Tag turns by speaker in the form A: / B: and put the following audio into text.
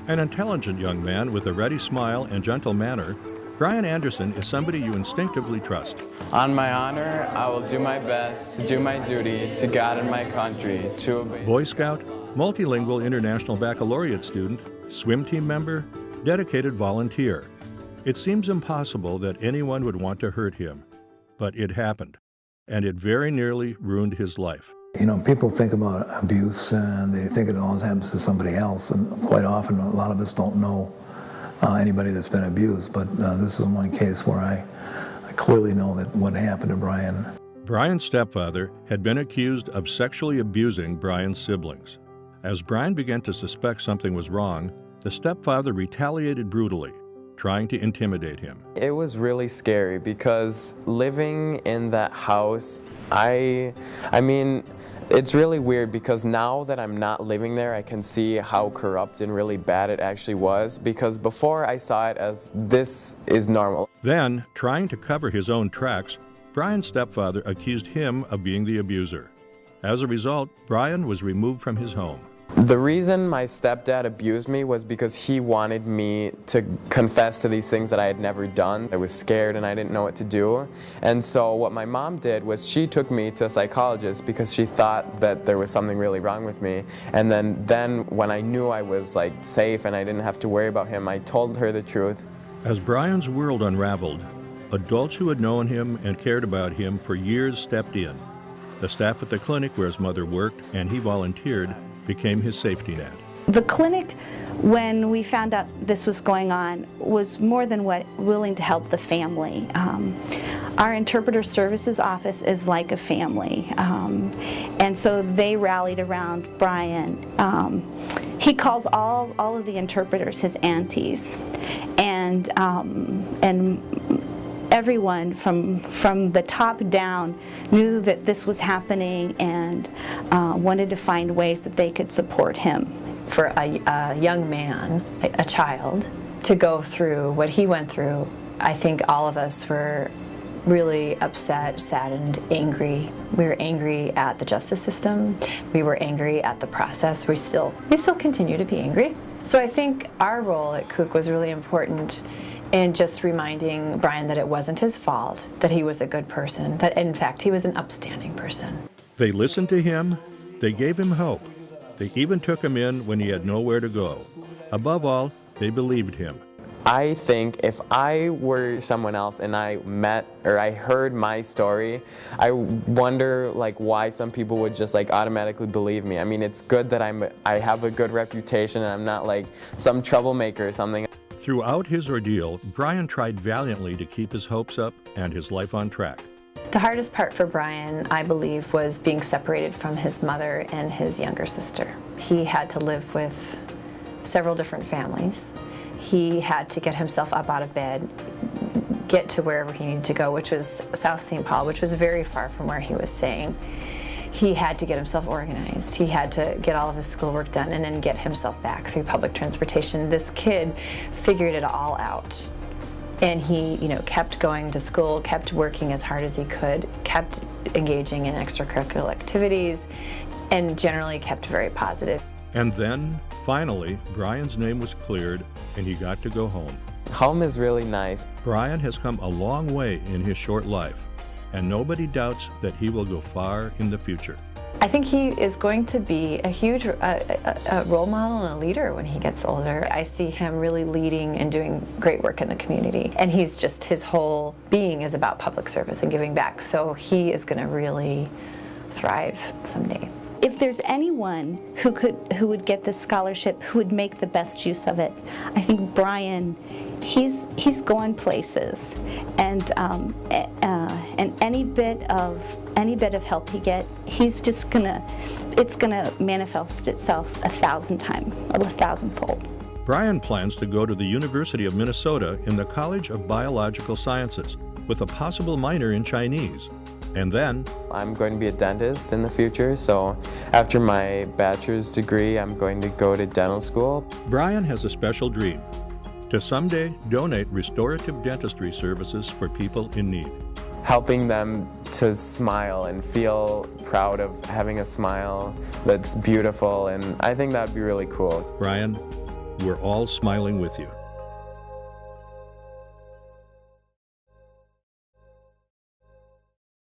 A: An intelligent young man with a ready smile and gentle manner, Brian Anderson is somebody you instinctively trust.
B: On my honor, I will do my best to do my duty to God and my country, to obey.
A: Boy Scout, multilingual international baccalaureate student, swim team member, dedicated volunteer. It seems impossible that anyone would want to hurt him, but it happened, and it very nearly ruined his life.
C: You know, people think about abuse and they think it always happens to somebody else, and quite often a lot of us don't know anybody that's been abused, but this is one case where I clearly know that what happened to Brian.
A: Brian's stepfather had been accused of sexually abusing Brian's siblings. As Brian began to suspect something was wrong, the stepfather retaliated brutally, trying to intimidate him.
B: It was really scary because living in that house, I mean, it's really weird because now that I'm not living there, I can see how corrupt and really bad it actually was, because before I saw it as this is normal.
A: Then, trying to cover his own tracks, Brian's stepfather accused him of being the abuser. As a result, Brian was removed from his home.
B: The reason my stepdad abused me was because he wanted me to confess to these things that I had never done. I was scared and I didn't know what to do. And so what my mom did was she took me to a psychologist because she thought that there was something really wrong with me. And then when I knew I was like safe and I didn't have to worry about him, I told her the truth.
A: As Brian's world unraveled, adults who had known him and cared about him for years stepped in. The staff at the clinic where his mother worked and he volunteered became his safety net.
D: The clinic, when we found out this was going on, was more than willing to help the family. Our interpreter services office is like a family, and so they rallied around Brian. He calls all of the interpreters his aunties, and everyone from the top down knew that this was happening and wanted to find ways that they could support him.
E: For a young man, a child, to go through what he went through, I think all of us were really upset, saddened, angry. We were angry at the justice system. We were angry at the process. We still continue to be angry. So I think our role at Cook was really important in just reminding Brian that it wasn't his fault, that he was a good person, that in fact he was an upstanding person.
A: They listened to him, they gave him hope. They even took him in when he had nowhere to go. Above all, they believed him.
B: I think if I were someone else and I met or I heard my story, I wonder like why some people would just like automatically believe me. I mean, it's good that I have a good reputation and I'm not like some troublemaker or something.
A: Throughout his ordeal, Brian tried valiantly to keep his hopes up and his life on track.
E: The hardest part for Brian, I believe, was being separated from his mother and his younger sister. He had to live with several different families. He had to get himself up out of bed, get to wherever he needed to go, which was South St. Paul, which was very far from where he was staying. He had to get himself organized. He had to get all of his schoolwork done and then get himself back through public transportation. This kid figured it all out. And he, kept going to school, kept working as hard as he could, kept engaging in extracurricular activities, and generally kept very positive.
A: And then, finally, Brian's name was cleared and he got to go home.
B: Home is really nice.
A: Brian has come a long way in his short life, and nobody doubts that he will go far in the future.
E: I think he is going to be a huge role model and a leader when he gets older. I see him really leading and doing great work in the community. And his whole being is about public service and giving back. So he is going to really thrive someday.
D: If there's anyone who would get this scholarship, who would make the best use of it, I think Brian, he's going places, and any bit of help he gets, it's gonna manifest itself 1,000 times, 1,000-fold.
A: Brian plans to go to the University of Minnesota in the College of Biological Sciences with a possible minor in Chinese. And then,
B: I'm going to be a dentist in the future, so after my bachelor's degree, I'm going to go to dental school.
A: Brian has a special dream: to someday donate restorative dentistry services for people in need.
B: helping them to smile and feel proud of having a smile that's beautiful, and I think that'd be really cool.
A: Brian, we're all smiling with you.